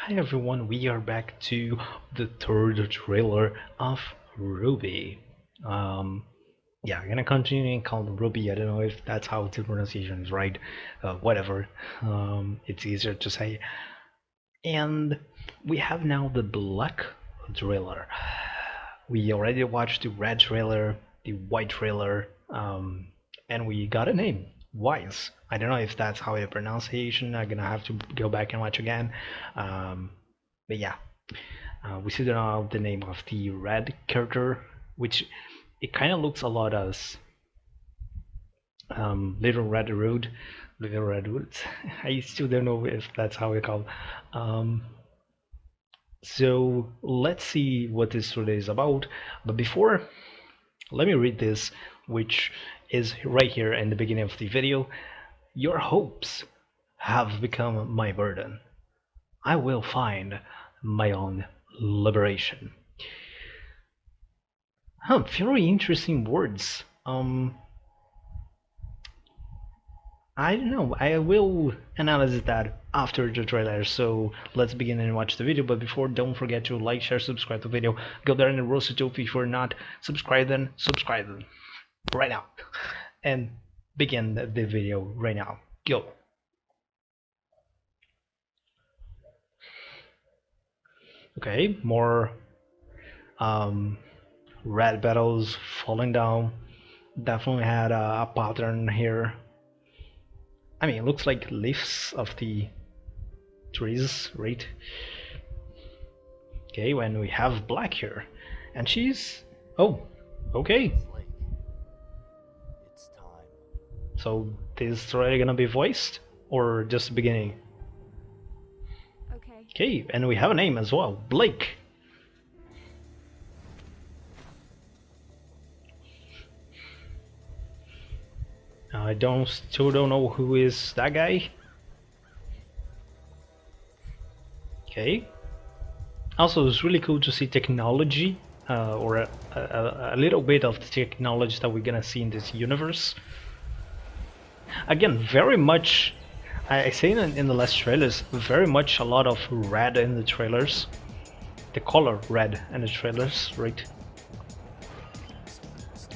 Hi everyone, we are back to the third trailer of RWBY. Yeah, I'm gonna continue and call them RWBY. I don't know if that's how the pronunciation is right. Whatever. It's easier to say. And we have now the black trailer. We already watched the red trailer, the white trailer, and we got a name. Wise. I don't know if that's how the pronunciation. I'm gonna have to go back and watch again. Um, but yeah, we see now the name of the red character, which it kind of looks a lot as Little Red Road, Little Red Woods. I still don't know if that's how we call it. So let's see what this story is about. But before, let me read this, which is right here in the beginning of the video. Your hopes have become my burden. I will find my own liberation. Very interesting words. I don't know. I will analyze that after the trailer. So let's begin and watch the video. But before, don't forget to like, share, subscribe to the video. Go there in the Rooster Teeth if you're not subscribed. Then subscribe them right now, and begin the video right now. Go. Okay, more red petals falling down. Definitely had a pattern here. I mean, it looks like leaves of the trees, right? Okay, when we have black here, and she's oh, okay. It's time. So this is already gonna be voiced, or just the beginning? Okay. Okay, and we have a name as well, Blake. I still don't know who is that guy. Okay. Also, it's really cool to see technology, or a little bit of the technology that we're gonna see in this universe. Again, very much, I say in the last trailers, very much a lot of red in the trailers. The color red in the trailers, right?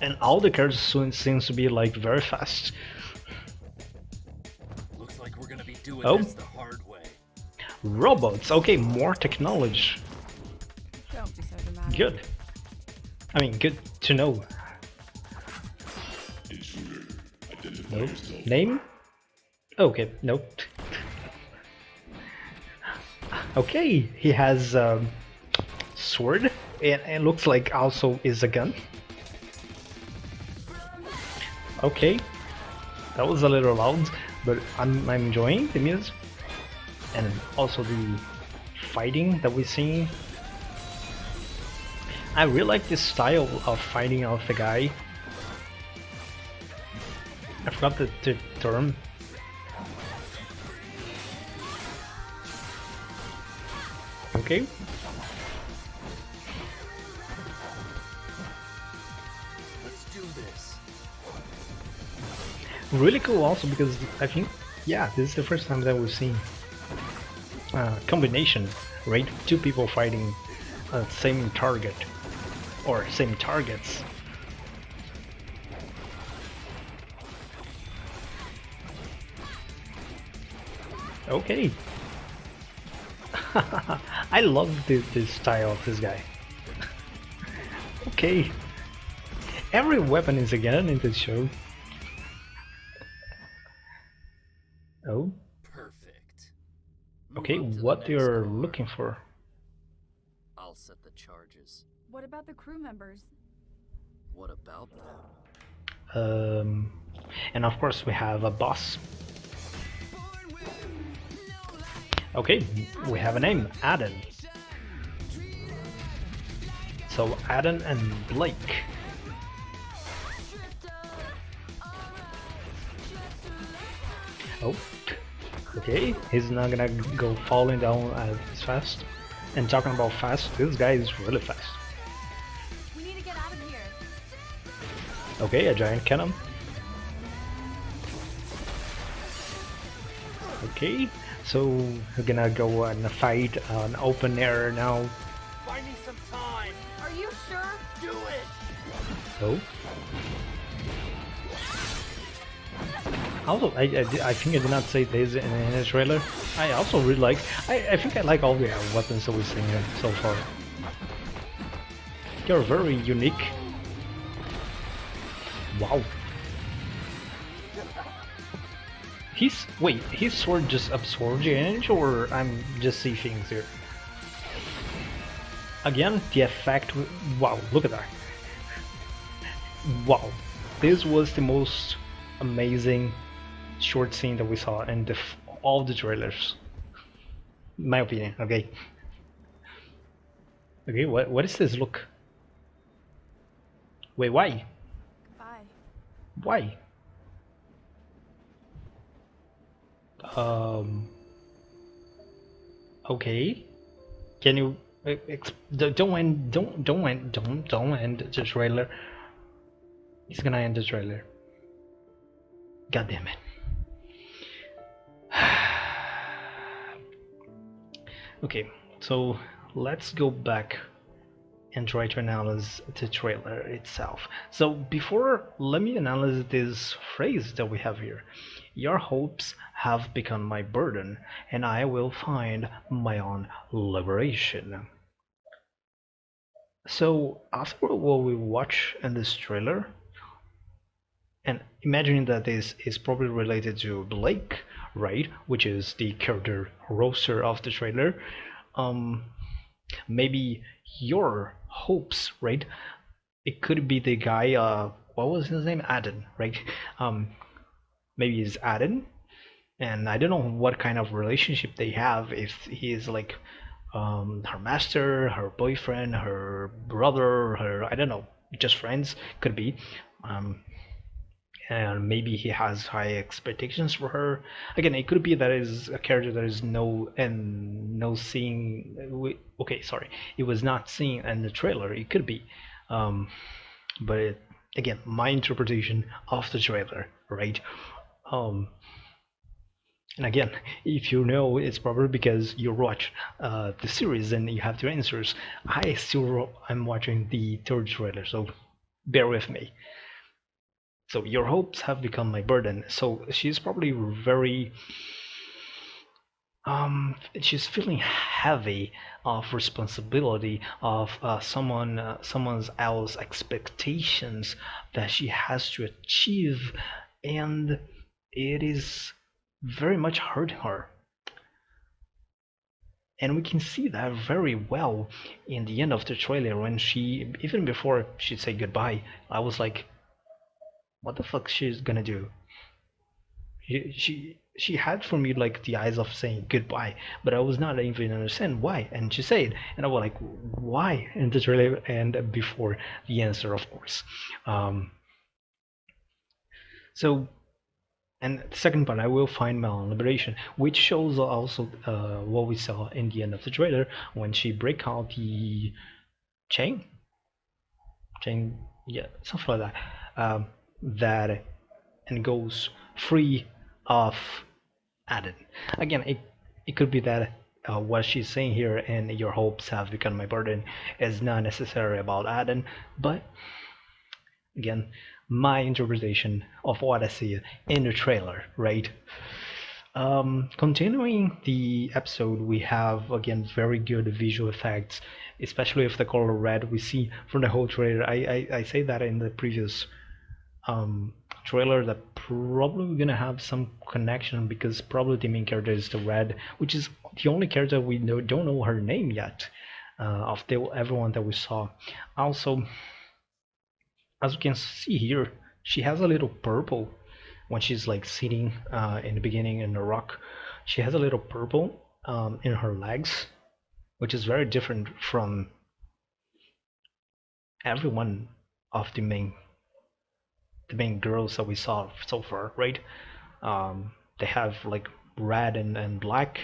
And all the characters seems to be like very fast. Looks like we're gonna be doing this the hard way. Robots, okay, more technology. Don't be so dramatic. Good. I mean, good to know. Nope. Name? Okay, nope. Okay, he has sword, and it looks like also is a gun. Okay, that was a little loud, but I'm enjoying the music, and also the fighting that we're seeing. I really like this style of fighting of the guy. I forgot the term. Okay. Let's do this. Really cool also because I think, yeah, this is the first time that we've seen combination, right? Two people fighting same target or same targets. Okay. I love this style of this guy. Okay. Every weapon is a gun in this show. Oh. Perfect. Okay, Move up to the what next you're car. looking for? I'll set the charges. What about the crew members? What about them? And of course we have a boss. Okay, we have a name, Aden. So Aden and Blake. Oh, okay, he's not gonna go falling down as fast. And talking about fast, this guy is really fast. We need to get out of here. Okay, a giant cannon. Okay, So we're gonna go and fight on open air now. Buy me some time. Are you sure? Do it. Oh. Also, I think I did not say this in the trailer. I also really like. I think I like all the weapons that we've seen here so far. They're very unique. Wow. His sword just absorbs the energy, or I'm just seeing things here? Again, the effect. Wow, look at that. Wow, this was the most amazing short scene that we saw in all the trailers. My opinion. Okay. Okay, what is this? Look. Wait, why? Bye. Why? Okay. Can you don't end the trailer. He's gonna end the trailer. God damn it. Okay, so let's go back and try to analyze the trailer itself. So before, let me analyze this phrase that we have here. Your hopes have become my burden, and I will find my own liberation. So after what we watch in this trailer, and imagining that this is probably related to Blake, right, which is the character Rooster of the trailer, maybe your hopes, right? It could be the guy, what was his name? Aden, right? Maybe it's Aden, and I don't know what kind of relationship they have, if he is like her master, her boyfriend, her brother, her, I don't know, just friends, could be. And maybe he has high expectations for her. Again, it could be that is a character that is no seeing. Okay, sorry, it was not seen in the trailer. It could be, but again, my interpretation of the trailer, right? And again, if you know, it's probably because you watch the series and you have the answers. I'm watching the third trailer, so bear with me. So your hopes have become my burden. So she's probably very she's feeling heavy of responsibility of someone's else expectations that she has to achieve, and it is very much hurting her. And we can see that very well in the end of the trailer when she, even before she said goodbye, I was like, what the fuck she's gonna do? She had for me like the eyes of saying goodbye, but I was not even understand why. And she said, and I was like, why? In the trailer and before the answer, of course. So, and the second part, I will find my own liberation, which shows also what we saw in the end of the trailer when she break out the chain, yeah, something like that. That and goes free of Aden. Again, it could be that what she's saying here and your hopes have become my burden is not necessarily about Aden, but again, my interpretation of what I see in the trailer, right? Continuing the episode, we have again very good visual effects, especially with the color red we see from the whole trailer. I say that in the previous trailer that probably we're gonna have some connection because probably the main character is the red, which is the only character we don't know her name yet of everyone that we saw. Also, as you can see here, she has a little purple when she's like sitting in the beginning in the rock. She has a little purple in her legs, which is very different from everyone of the main girls that we saw so far, right? They have like red and black,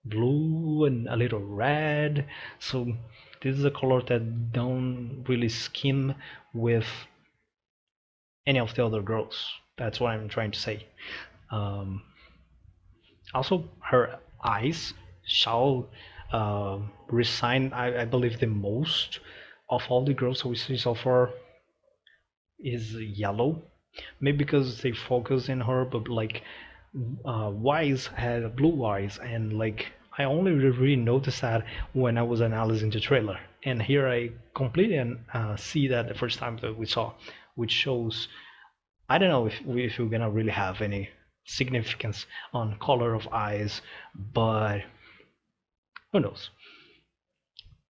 blue and a little red. So this is a color that don't really skim with any of the other girls. That's what I'm trying to say. Also, her eyes shall resign. I believe the most of all the girls we see so far is yellow. Maybe because they focus in her, but like Wise had blue eyes, and like I only really noticed that when I was analyzing the trailer. And here I completely see that the first time that we saw, which shows I don't know if we're gonna really have any significance on color of eyes, but who knows?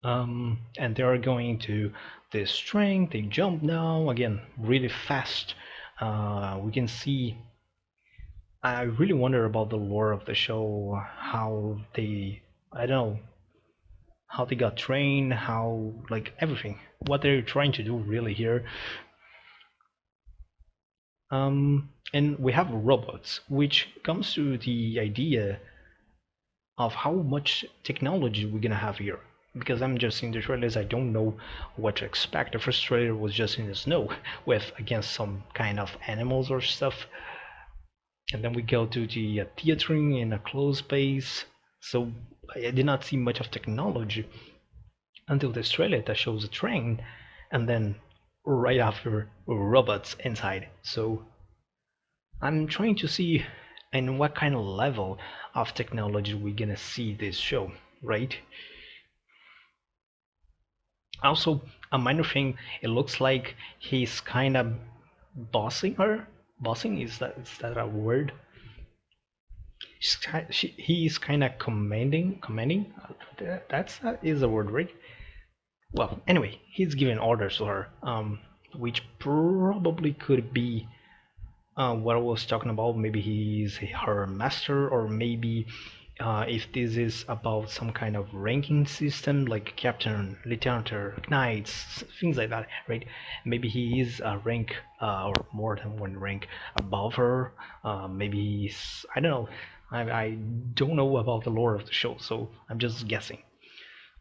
And they are going to this strength. They jump now again really fast. We can see. I really wonder about the lore of the show, how they, I don't know, how they got trained, how like everything, what they're trying to do really here. And we have robots, which comes to the idea of how much technology we're gonna have here. Because I'm just in the trailers, I don't know what to expect. The first trailer was just in the snow with against some kind of animals or stuff, and then we go to the theatering in a closed space. So I did not see much of technology until this trailer that shows a train, and then right after robots inside. So I'm trying to see in what kind of level of technology we're gonna see this show, right? Also, a minor thing, it looks like he's kind of bossing her. Bossing, is that a word? He's kind of commanding. That is a word, right? Well, anyway, he's giving orders to her, which probably could be what I was talking about. Maybe he's her master, or maybe if this is about some kind of ranking system, like captain, lieutenant, or knights, things like that, right? Maybe he is a rank or more than one rank above her. Maybe he's, I don't know. I don't know about the lore of the show, so I'm just guessing.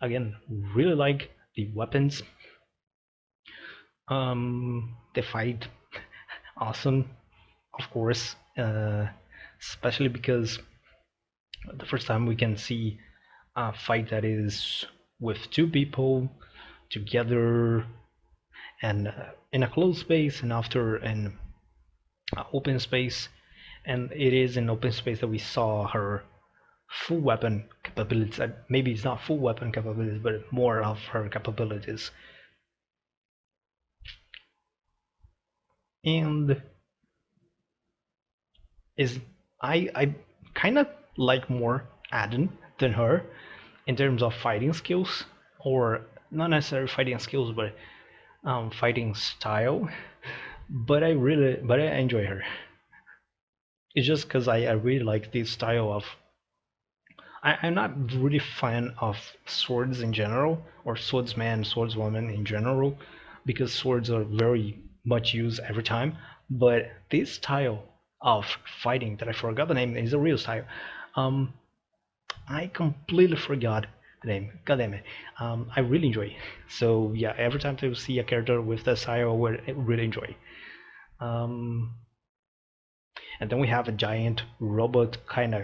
Again, really like the weapons. The fight, awesome, of course, especially because the first time we can see a fight that is with two people together and in a closed space and after an open space, and it is in open space that we saw her full weapon capabilities. Maybe it's not full weapon capabilities, but more of her capabilities. And is I kind of like more Adam than her in terms of fighting skills, or not necessarily fighting skills, but fighting style. But I enjoy her. It's just because I really like this style of. I'm not really fan of swords in general, or swordsman, swordswoman in general, because swords are very much used every time. But this style of fighting that I forgot the name is a real style. Um, I completely forgot the name. God damn it. I really enjoy. So yeah, every time I see a character with that style, I will really enjoy. Um, and then we have a giant robot kind of,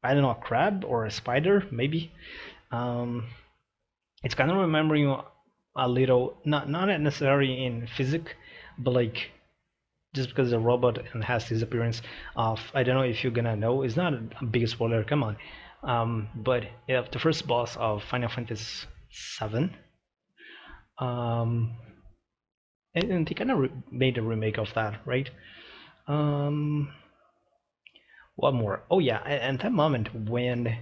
I don't know, a crab or a spider maybe. Um, it's kind of remembering a little, not necessarily in physics, but like just because a robot and has this appearance of, I don't know if you're gonna know. It's not a big spoiler. Come on. But yeah, the first boss of Final Fantasy VII. Um, and they kind of made a remake of that, right? Um, what more? Oh yeah, and that moment when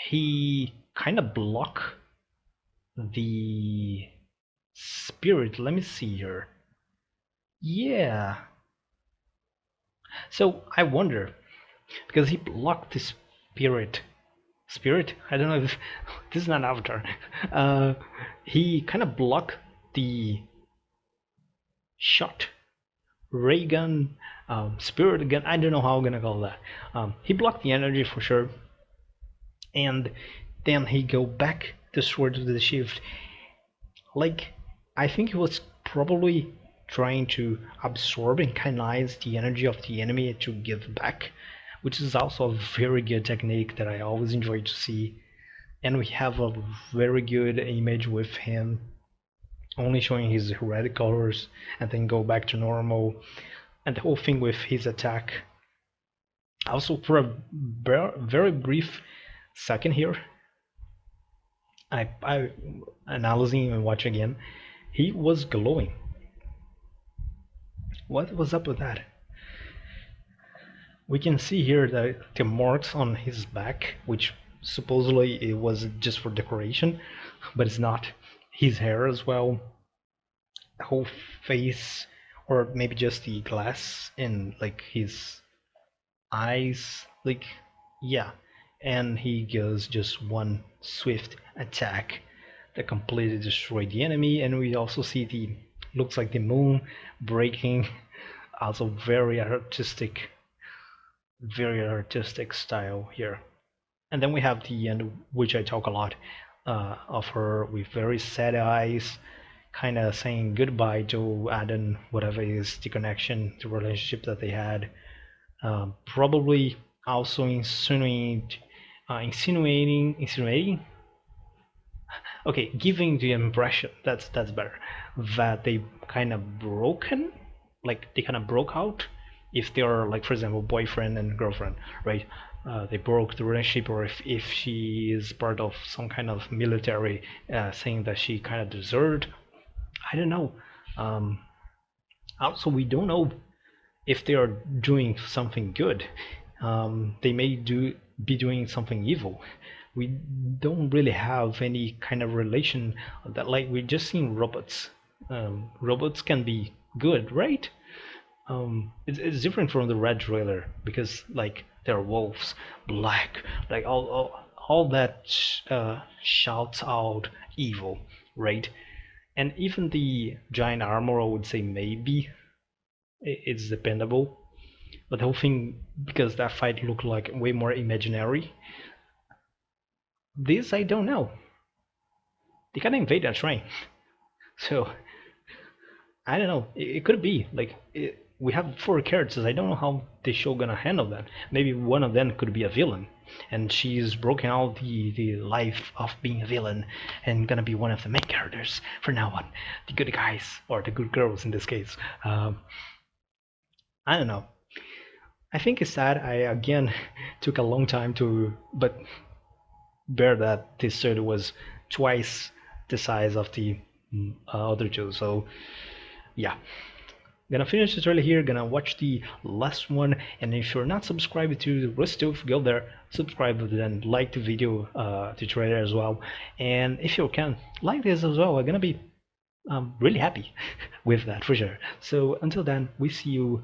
he kind of block the spirit. Let me see here. Yeah. So I wonder because he blocked the spirit. Spirit? I don't know if this is not Avatar. Uh, he kind of blocked the shot, ray gun, spirit gun. I don't know how I'm gonna call that. He blocked the energy for sure, and then he go back to sword to the shift. Like I think he was probably trying to absorb and canalize the energy of the enemy to give back, which is also a very good technique that I always enjoy to see. And we have a very good image with him only showing his red colors and then go back to normal, and the whole thing with his attack. Also, for a very brief second here, I analyzing and watching again, he was glowing. What was up with that? We can see here that the marks on his back, which supposedly it was just for decoration, but it's not. His hair as well, the whole face, or maybe just the glass in like his eyes, like yeah. And he goes just one swift attack that completely destroyed the enemy, and we also see the looks like the moon breaking. Also very artistic style here. And then we have the end, which I talk a lot, of her with very sad eyes, kind of saying goodbye to Adam, whatever is the connection, the relationship that they had. Probably also insinuating. Okay, giving the impression that's better that they kind of broken, like they kind of broke out. If they are like, for example, boyfriend and girlfriend, right? They broke the relationship, or if she is part of some kind of military thing that she kind of deserved. I don't know. Also, we don't know if they are doing something good. They may be doing something evil. We don't really have any kind of relation that, like, we're just seeing robots. Robots can be good, right? It's different from the red trailer because like they're wolves, black, like all that shouts out evil, right? And even the giant armor, I would say maybe it's dependable, but the whole thing, because that fight looked like way more imaginary. This I don't know. They kind of invade that train, so I don't know. It could be like we have four characters. I don't know how the show gonna handle that. Maybe one of them could be a villain, and she's broken out the life of being a villain and gonna be one of the main characters for now on. The good guys or the good girls in this case. I don't know. I think it's sad. I again took a long time to, but bear that this story was twice the size of the other two. So yeah, gonna finish this trailer here, gonna watch the last one, and if you're not subscribed to the Rooster Teeth, go there, subscribe, and like the video, the trailer as well. And if you can like this as well, I'm gonna be really happy with that for sure. So until then, we see you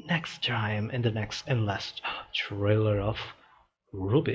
next time in the next and last trailer of RWBY.